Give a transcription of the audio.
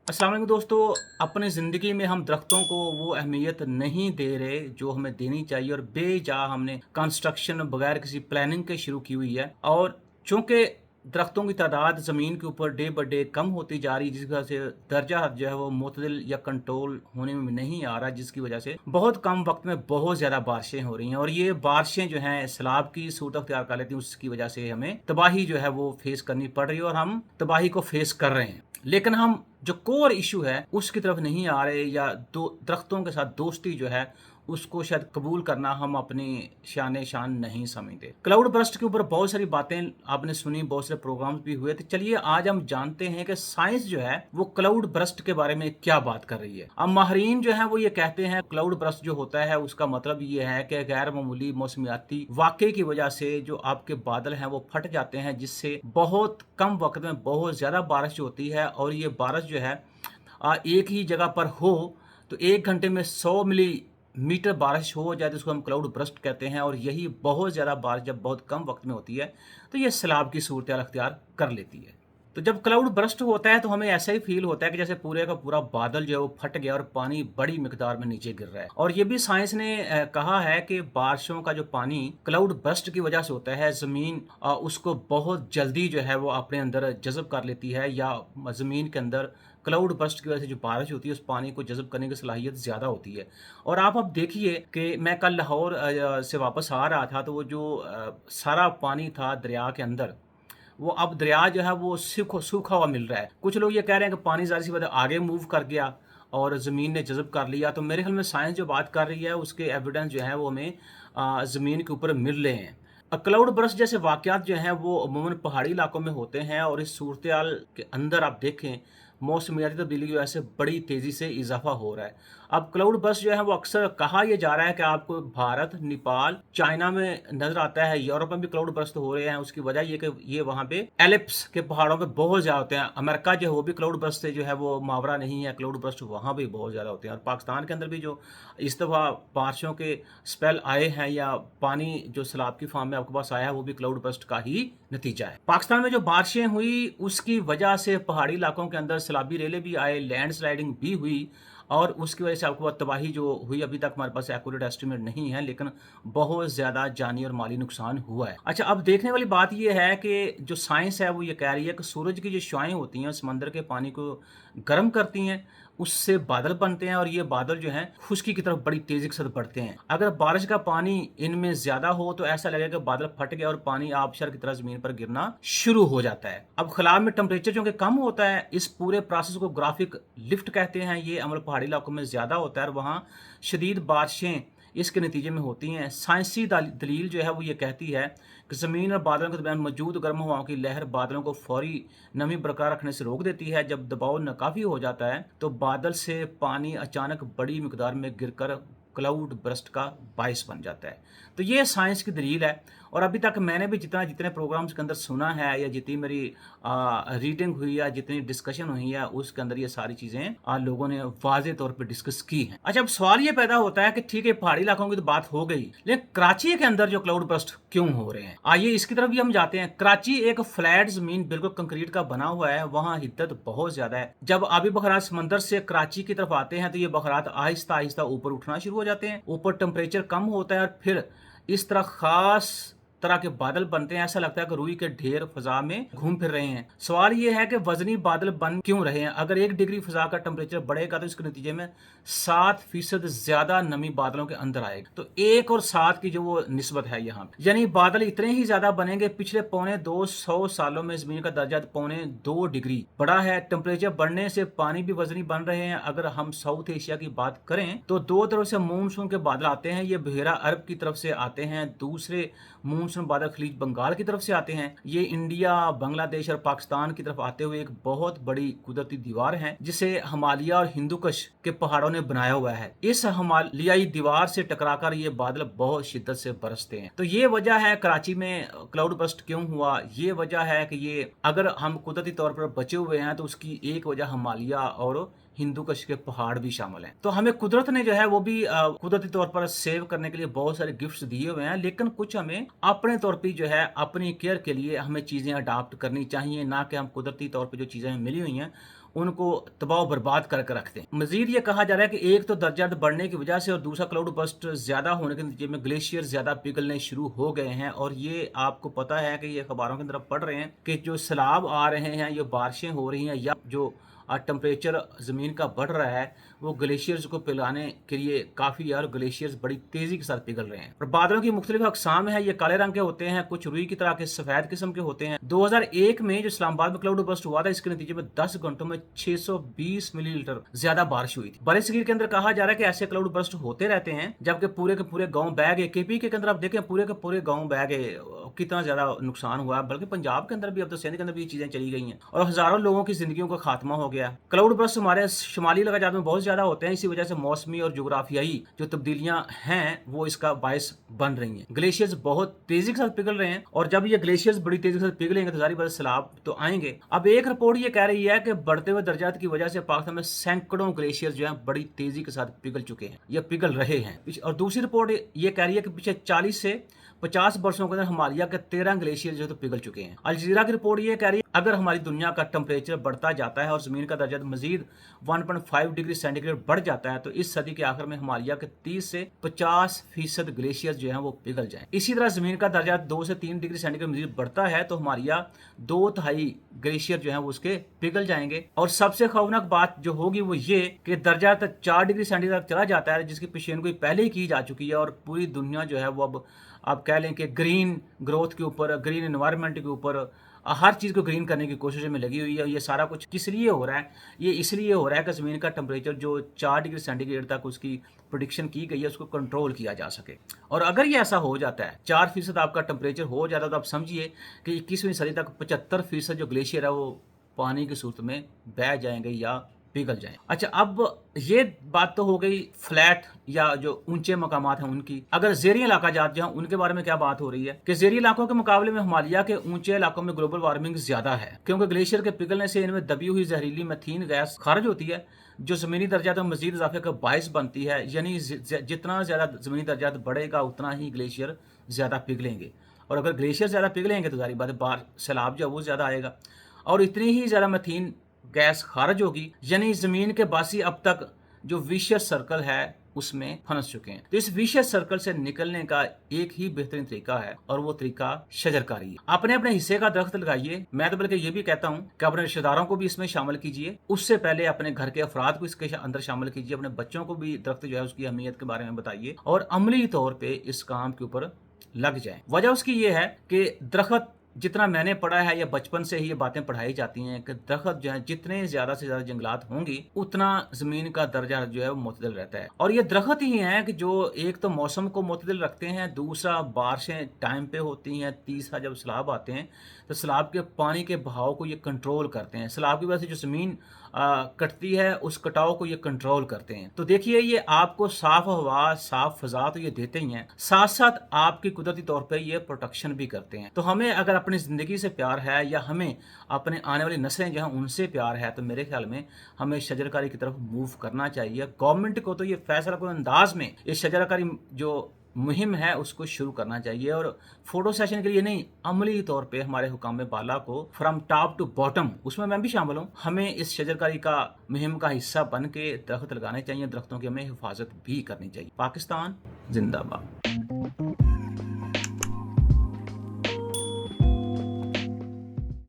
अस्सलाम वालेकुम दोस्तों। अपनी ज़िंदगी में हम दरख्तों को वो अहमियत नहीं दे रहे जो हमें देनी चाहिए और बेजा हमने कंस्ट्रक्शन बगैर किसी प्लानिंग के शुरू की हुई है। और चूंकि दरख्तों की तादाद ज़मीन के ऊपर डे बाय डे कम होती जा रही है, जिसकी वजह से दर्जा जो है वो मुतदिल या कंट्रोल होने में नहीं आ रहा, जिसकी वजह से बहुत कम वक्त में बहुत ज़्यादा बारिशें हो रही हैं और ये बारिशें जो हैं सैलाब की सूरत अख्तियार कर लेती हैं। उसकी वजह से हमें तबाही जो है वो फेस करनी पड़ रही है और हम तबाही को फेस कर रहे हैं। लेकिन हम जो कोर इशू है उसकी तरफ नहीं आ रहे, या दो दरख्तों के साथ दोस्ती जो है उसको शायद कबूल करना हम अपनी शान शान नहीं समझते। क्लाउड बर्स्ट के ऊपर बहुत सारी बातें आपने सुनी, बहुत सारे प्रोग्राम्स भी हुए। तो चलिए आज हम जानते हैं कि साइंस जो है वो क्लाउड बर्स्ट के बारे में क्या बात कर रही है। अब माहरीन जो है वो ये कहते हैं क्लाउड बर्स्ट जो होता है उसका मतलब ये है कि गैर मामूली मौसमियाती वाक़े की वजह से जो आपके बादल हैं वो फट जाते हैं, जिससे बहुत कम वक्त में बहुत ज़्यादा बारिश होती है। और ये बारिश जो है एक ही जगह पर हो तो 1 घंटे में 100 मिलीमीटर बारिश हो जाए तो उसको हम क्लाउड बर्स्ट कहते हैं। और यही बहुत ज़्यादा बारिश जब बहुत कम वक्त में होती है तो ये सैलाब की सूरत अख्तियार कर लेती है। तो जब क्लाउड बर्स्ट होता है तो हमें ऐसा ही फील होता है कि जैसे पूरे का पूरा बादल जो है वो फट गया और पानी बड़ी मिकदार में नीचे गिर रहा है। और ये भी साइंस ने कहा है कि बारिशों का जो पानी क्लाउड बर्स्ट की वजह से होता है, ज़मीन उसको बहुत जल्दी जो है वो अपने अंदर जज़ब कर लेती है, या ज़मीन के अंदर क्लाउड बर्स्ट की वजह से जो बारिश होती है उस पानी को जज़ब करने की सलाहियत ज़्यादा होती है। और आप अब देखिए कि मैं कल लाहौर से वापस आ रहा था तो वो जो सारा पानी था दरिया के अंदर, वो अब दरिया जो है वो सूखा हुआ मिल रहा है। कुछ लोग ये कह रहे हैं कि पानी ज़ाहिर सी बात है आगे मूव कर गया और ज़मीन ने जज़ब कर लिया। तो मेरे ख्याल में साइंस जो बात कर रही है उसके एविडेंस जो है वो हमें ज़मीन के ऊपर मिल रहे हैं। क्लाउड बर्स्ट जैसे वाक़यात जो हैं वो अमूमन पहाड़ी इलाकों में होते हैं और इस सूरत-ए-हाल के अंदर आप देखें मौसमियाती तब्दीली की वजह से बड़ी तेज़ी से इज़ाफ़ा हो रहा है। अब क्लाउड बर्स्ट जो है वो अक्सर कहा ये जा रहा है कि आपको भारत, नेपाल, चाइना में नज़र आता है, यूरोप में भी क्लाउड बर्स्ट हो रहे हैं। उसकी वजह ये कि ये वहाँ पे एलिप्स के पहाड़ों पे बहुत ज़्यादा होते हैं। अमेरिका जो है वो भी क्लाउड बर्स्ट से जो है वो मावरा नहीं है, क्लाउड बर्स्ट वहाँ भी बहुत ज़्यादा होते हैं। और पाकिस्तान के अंदर भी जो इस दफ़ा बारिशों के स्पेल आए हैं या पानी जो सैलाब की फॉर्म में आपके पास आया है वो भी क्लाउड बर्स्ट का ही नतीजा है। पाकिस्तान में जो बारिशें हुई उसकी वजह से पहाड़ी इलाकों के अंदर सैलाबी रेले भी आए, लैंडस्लाइडिंग भी हुई और उसकी वजह से आपको पास तबाही जो हुई, अभी तक हमारे पास एक्यूरेट एस्टिमेट नहीं है, लेकिन बहुत ज़्यादा जानी और माली नुकसान हुआ है। अच्छा, अब देखने वाली बात ये है कि जो साइंस है वो ये कह रही है कि सूरज की जो शुआएं होती हैं समंदर के पानी को गर्म करती हैं, उससे बादल बनते हैं और ये बादल जो हैं खुश्की की तरफ बड़ी तेज़ी के साथ बढ़ते हैं। अगर बारिश का पानी इनमें ज़्यादा हो तो ऐसा लगेगा कि बादल फट गया और पानी आबशार की तरह ज़मीन पर गिरना शुरू हो जाता है। अब खलाब में टेम्परेचर चूँकि कम होता है, इस पूरे प्रोसेस को ग्राफिक लिफ्ट कहते हैं। ये अमल पहाड़ी इलाकों में ज़्यादा होता है और वहाँ शदीद बारिशें इसके नतीजे में होती हैं। साइंसी दलील जो है वो ये कहती है कि ज़मीन और बादलों के दरमियान मौजूद गर्म हवाओं की लहर बादलों को फौरी नमी बरकरार रखने से रोक देती है। जब दबाव नाकाफ़ी हो जाता है तो बादल से पानी अचानक बड़ी मिकदार में गिरकर क्लाउड बर्स्ट का बायस बन जाता है। तो ये साइंस की दलील है। और अभी तक मैंने भी जितने प्रोग्राम्स के अंदर सुना है या जितनी मेरी रीडिंग हुई है, जितनी डिस्कशन हुई है, उसके अंदर ये सारी चीज़ें लोगों ने वाज़े तौर पे डिस्कस की हैं। अच्छा, अब सवाल ये पैदा होता है कि ठीक है पहाड़ी इलाकों की तो बात हो गई, लेकिन कराची के अंदर जो क्लाउड बर्स्ट क्यों हो रहे हैं, आइए इसकी तरफ भी हम जाते हैं। कराची एक फ्लैट ज़मीन बिल्कुल कंक्रीट का बना हुआ है, वहाँ हिद्दत बहुत ज़्यादा है। जब आबी बखरात समंदर से कराची की तरफ आते हैं तो ये बखरात आहिस्ता आहिस्ता ऊपर उठना शुरू हो जाते हैं। ऊपर टेम्परेचर कम होता है और फिर इस तरह खास तरह के बादल बनते हैं। ऐसा लगता है कि रुई के ढेर फिजा में घूम फिर रहे हैं। सवाल ये है कि वजनी बादल बन क्यों रहे हैं। अगर 1 डिग्री फिजा का टेम्परेचर बढ़ेगा तो इसके नतीजे में 7% ज्यादा नमी बादलों के अंदर आएगी। तो 1 और 7 की जो वो निस्बत है यहाँ पे, यानी बादल इतने ही ज्यादा बनेंगे। पिछले 250 सालों में जमीन का दर्जा 2.25 डिग्री बढ़ा है। टेम्परेचर बढ़ने से पानी भी वजनी बन रहे हैं। अगर हम साउथ एशिया की बात करें तो 2 तरफ से मानसून के बादल आते हैं। ये बहेरा अरब की तरफ से आते हैं, दूसरे मानसून बादल खलीज बंगाल की तरफ से आते हैं। ये इंडिया, बांग्लादेश और पाकिस्तान की तरफ आते हुए एक बहुत बड़ी कुदरती दीवार है जिसे हिमालय और हिंदुकुश के पहाड़ों ने बनाया हुआ है। इस हिमालयाई दीवार से टकराकर ये बादल बहुत शिद्दत से बरसते हैं। तो ये वजह है कराची में क्लाउड बर्स्ट क्यों हुआ। ये वजह है कि ये अगर हम कुदरती तौर पर बचे हुए हैं तो उसकी एक वजह हिमालय और हिंदुकुश के पहाड़ भी शामिल हैं। तो हमें कुदरत ने जो है वो भी कुदरती तौर पर सेव करने के लिए बहुत सारे गिफ्ट्स दिए हुए हैं, लेकिन कुछ हमें अपने तौर पे जो है अपनी केयर के लिए हमें चीज़ें अडॉप्ट करनी चाहिए, ना कि हम कुदरती तौर पे जो चीज़ें मिली हुई हैं उनको तबाह बर्बाद करके रखते हैं। मजीद ये कहा जा रहा है कि एक तो दर्जा बढ़ने की वजह से और दूसरा क्लाउड बर्स्ट ज्यादा होने के नतीजे में ग्लेशियर ज्यादा पिघलने शुरू हो गए हैं। और ये आपको पता है कि ये अखबारों की तरफ पढ़ रहे हैं कि जो सैलाब आ रहे हैं, ये बारिशें हो रही हैं, या जो टेम्परेचर ज़मीन का बढ़ रहा है, वो ग्लेशियर्स को पिघलाने के लिए काफ़ी है और ग्लेशियर्स बड़ी तेज़ी के साथ पिघल रहे हैं। और बादलों की मुख्तलिफ अकसाम है, ये काले रंग के होते हैं, कुछ रुई की तरह के सफ़ेद किस्म के होते हैं। 2001 में जो इस्लामाबाद में क्लाउड बर्स्ट हुआ था, इसके नतीजे में 10 घंटों में 620 मिलीलीटर ज्यादा बारिश हुई थी। बरसगीर के अंदर कहा जा रहा है कि ऐसे क्लाउड बर्स्ट होते रहते हैं, जबकि पूरे के पूरे गाँव बह गए। केपी के अंदर आप देखें, पूरे के पूरे गाँव बह गए, कितना ज्यादा नुकसान हुआ। बल्कि पंजाब के अंदर भी, अब तो सिंध के अंदर भी ये चीजें चली गई हैं और हजारों लोगों की जिंदगियों का खात्मा हो गया। क्लाउड बर्स्ट हमारे शुमाली इलाकाजात में बहुत ज्यादा होते हैं, इसी वजह से मौसमी और जोग्राफियाई जो तब्दीलियां हैं वो इसका बायस बन रही हैं। ग्लेशियर्स बहुत तेजी के साथ पिघल रहे हैं और जब ये ग्लेशियर्स बड़ी तेजी के साथ पिघलेंगे तो सारी बात सैलाब तो आएंगे। अब एक रिपोर्ट ये कह रही है कि बढ़ते हुए दर्जात की वजह से पाकिस्तान में सैकड़ों ग्लेशियर्स जो है बड़ी तेजी के साथ पिघल चुके हैं या पिघल रहे हैं। और दूसरी रिपोर्ट ये कह रही है कि पिछले 40 से 50 वर्षों के अंदर हिमालय के 13 ग्लेशियर जो तो पिघल चुके हैं। अल जजीरा की रिपोर्ट ये कह रही है अगर हमारी दुनिया का टेम्परेचर बढ़ता जाता है और जमीन का दर्जा मजीद 1.5 डिग्री सेंटीग्रेड बढ़ जाता है तो इस सदी के आखिर में हिमालय के 30 से 50% ग्लेशियर जो है वो पिघल जाए। इसी तरह जमीन का दर्जा 2 से 3 डिग्री सेंटीग्रेड मजीद बढ़ता है तो हिमालय 2/3 ग्लेशियर जो है वो उसके पिघल जाएंगे। और सबसे खौफनाक बात जो होगी वो ये कि दर्जा तक 4 डिग्री सेंटीग्रेड तक चला जाता है, जिसकी पेशेनगोई पहले ही की जा चुकी है और पूरी दुनिया जो है वो अब आप कह लें कि ग्रीन ग्रोथ के ऊपर, ग्रीन एनवायरनमेंट के ऊपर, हर चीज़ को ग्रीन करने की कोशिश में लगी हुई है। ये सारा कुछ किस लिए हो रहा है? ये इसलिए हो रहा है कि ज़मीन का टेम्परेचर जो 4 डिग्री सेंटीग्रेड तक उसकी प्रेडिक्शन की गई है उसको कंट्रोल किया जा सके। और अगर ये ऐसा हो जाता है, 4% आपका टेम्परेचर हो जाता है, तो आप समझिए कि 21वीं सदी तक 75% जो ग्लेशियर है वो पानी की सूरत में बह जाएंगे या पिघल जाए। अच्छा, अब ये बात तो हो गई फ्लैट या जो ऊंचे मकामात हैं उनकी। अगर ज़ेरी इलाका जात जो हैं उनके बारे में क्या बात हो रही है कि ज़ेरी इलाकों के मुकाबले में हिमालय के ऊंचे इलाकों में ग्लोबल वार्मिंग ज्यादा है, क्योंकि ग्लेशियर के पिघलने से इनमें दबी हुई जहरीली मीथेन गैस खारिज होती है जो ज़मीनी दर्जात में मजीद इजाफे का बायस बनती है। यानी जितना ज़्यादा ज़मीनी दर्जात बढ़ेगा उतना ही ग्लेशियर ज़्यादा पिघलेंगे और अगर ग्लेशियर ज़्यादा पिघलेंगे तो सारी बात बाहर सैलाब जो है वो ज़्यादा आएगा और इतनी ही ज़्यादा मीथेन गैस खारिज होगी। यानी जमीन के बासी अब तक जो विशियस सर्कल है उसमें फंस चुके हैं। तो इस विशियस सर्कल से निकलने का एक ही बेहतरीन तरीका है और वो तरीका शजरकारी है। अपने अपने हिस्से का दरख्त लगाइए। मैं तो बल्कि ये भी कहता हूँ कि अपने रिश्तेदारों को भी इसमें शामिल कीजिए, उससे पहले अपने घर के अफराद को इसके अंदर शामिल कीजिए, अपने बच्चों को भी दरख्त जो है उसकी अहमियत के बारे में बताइए और अमली तौर पर इस काम के ऊपर लग जाए। वजह उसकी ये है कि दरख्त जितना मैंने पढ़ा है या बचपन से ही ये बातें पढ़ाई जाती हैं कि दरख्त जो है जितने ज्यादा से ज्यादा जंगलात होंगी उतना जमीन का दर्जा जो है वो मुतदल रहता है। और ये दरख्त ही हैं कि जो एक तो मौसम को मुतदल रखते हैं, दूसरा बारिशें टाइम पे होती हैं, तीसरा जब सैलाब आते हैं तो सैलाब के पानी के बहाव को ये कंट्रोल करते हैं। सैलाब की वजह से जो जमीन कटती है उस कटाव को ये कंट्रोल करते हैं। तो देखिए ये आपको साफ हवा, साफ फजा तो ये देते ही हैं, साथ साथ आपकी कुदरती तौर पे ये प्रोटेक्शन भी करते हैं। तो हमें अगर अपनी ज़िंदगी से प्यार है या हमें अपने आने वाली नस्लें जो हैं उनसे प्यार है तो मेरे ख्याल में हमें शजरकारी की तरफ मूव करना चाहिए। गवर्नमेंट को तो ये फैसला कोई अंदाज में ये शजरकारी जो मुहिम है उसको शुरू करना चाहिए और फोटो सेशन के लिए नहीं, अमली तौर पे हमारे हुकाम बाला को फ्रॉम टॉप टू बॉटम, उसमें मैं भी शामिल हूँ, हमें इस शजरकारी का मुहिम का हिस्सा बन के दरख्त लगाने चाहिए, दरख्तों की हमें हिफाजत भी करनी चाहिए। पाकिस्तान जिंदाबाद।